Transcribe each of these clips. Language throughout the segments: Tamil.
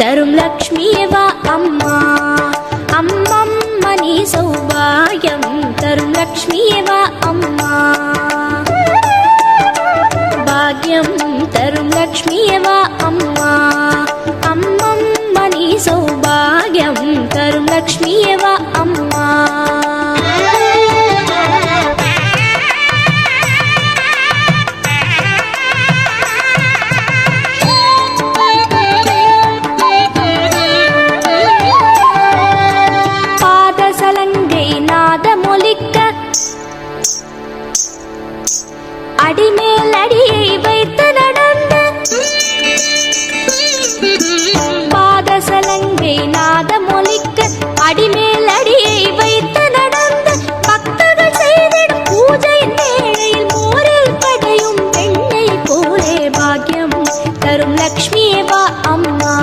தரும் லக்ஷ்மியவா அம்மா அம்மம்மணி சௌபாகியம் தரும் லக்ஷ்மியவா அம்மா பாக்யம் தரும் லக்ஷ்மியவா அம்மா அம்மம்மணி சௌபாகியம் தரும் லக்ஷ்மியவா அம்மா அடிமேல் அடியை வைத்து நடந்து பாதசலங்கை நாதமொலிக்க அடிமேல் அடியை வைத்து நடந்து பக்தர்கள் செய்திடும் பூஜையின் வேளையில் மோரில் கடையும் பெண்ணை போலே பாக்யம் தரும் லக்ஷ்மியவா அம்மா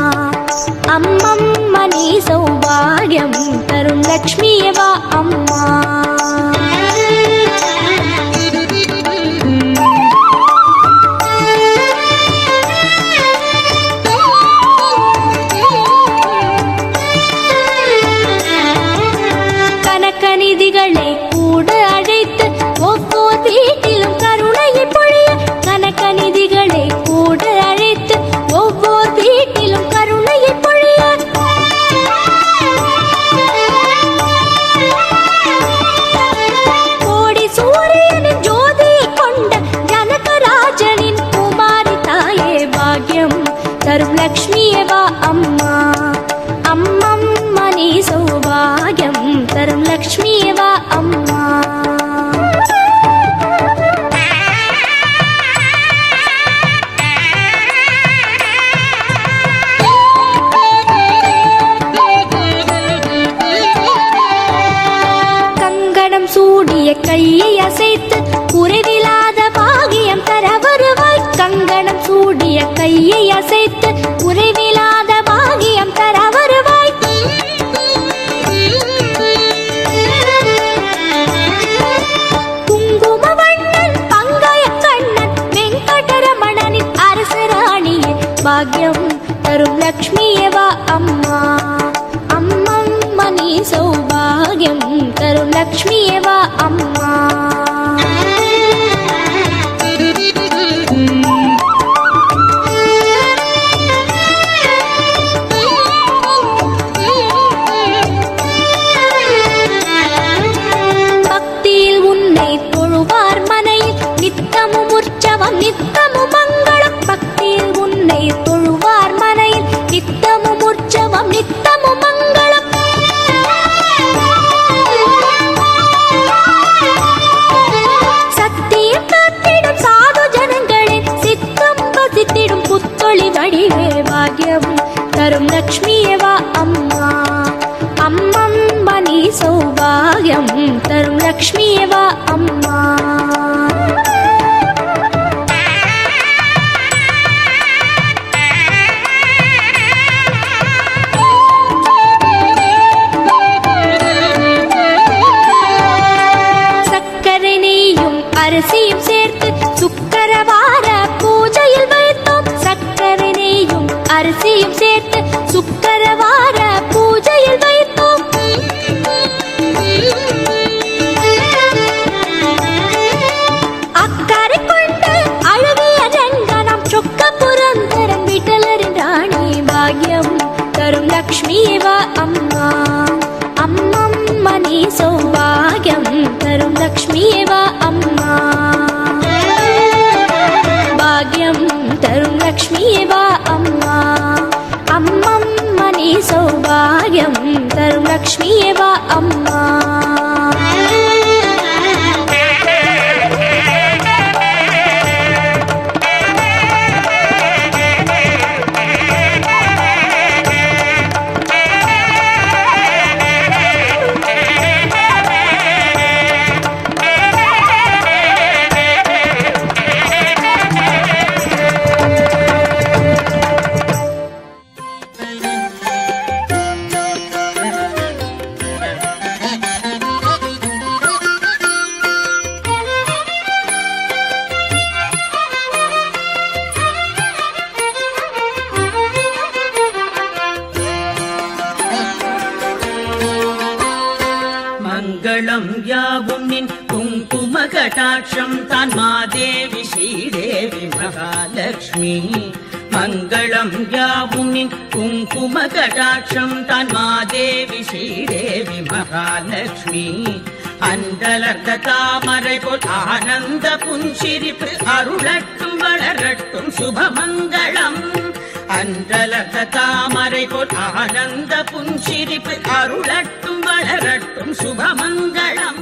அம்மம்மணி சௌபாகியம் தரும் லக்ஷ்மியவா அம்மா கனகநிதிகளை கூட அழைத்து ஒவ்வொரு வீட்டிலும் கருணையை பொழிய கனகநிதிகளை கூட அழைத்து ஒவ்வொரு வீட்டிலும் கருணையை பொழிய கோடி சூரியனின் ஜோதியை கொண்ட ஜனகராஜனின் குமாரி தாயே பாக்யம் தரும் லக்ஷ்மியவா அம்மா அம்மம்மணி சௌபாகியம் தரும் லக்ஷ்மியவா அம்மா கங்கணம் சூடிய கையை அசைத்து குறைவில்லாத பாகியம் தர வருவாய் கங்கணம் சூடிய கையை அசைத்து குறைவில்லாத பாகியம் தர வருவாய் குங்குமவண்ணன் பங்காய கண்ணன் வெங்கடரமணனின் அரசராணியே பாக்யம் தரும் லக்ஷ்மியவா அம்மா அம்மம்மணி சௌபாகியம் தரும் லக்ஷ்மியவா அம்மா நித்தமும் உற்சவம் நித்தமும் மங்களம் பக்தியில் உன்னை தொழுவார் மனையில் நித்தமும் உற்சவம் நித்தமும் மங்களம் சத்தியம் காத்திடும் சாது ஜனங்களின் சித்தம் வசித்திடும் புத்தொளி வடிவே பாக்யம் தரும் லக்ஷ்மியவா அம்மா அம்மம்மணி சௌபாகியம் தரும் லக்ஷ்மியவா அம்மா அரிசியும் சேர்த்து சுக்கரவார பூஜையில் வைத்தோம். சக்கரை நெய்யும் அரிசியும் சேர்த்து சுக்கரவார பூஜையில் வைத்தோம். அக்கறை கொண்டு அழகிய ரங்கனம் சொக்க புரந்தரன் விட்டலரின் ராணி பாக்யம் தரும் லக்ஷ்மியேவா அம்மா. அம்மம்மா நீ சௌபாகியம் தரும் லக்ஷ்மியேவா அம்மா. பாக்யம் தரும் லக்ஷ்மியேவா அம்மா. அம்மம்மா நீ சௌபாகியம் தரும் லக்ஷ்மியேவா அம்மா. மங்களம் யாவும் நின் குங்கும கடாட்சம் தான் மாதேவி ஸ்ரீதேவி மகாலட்சுமி. மங்களம் யாவும் நின் குங்கும கடாட்சம் தான் மாதேவி ஸ்ரீதேவி மகாலட்சுமி. அண்டலர்ந்த தாமரை போல் ஆனந்த புன்சிரிப்பு அருளட்டும் வளரட்டும் சுபமங்களம். அண்டலர்ந்த தாமரை போல் ஆனந்த புன்சிரிப்பு அருளட்டும் வளரட்டும் சுபமங்களம்.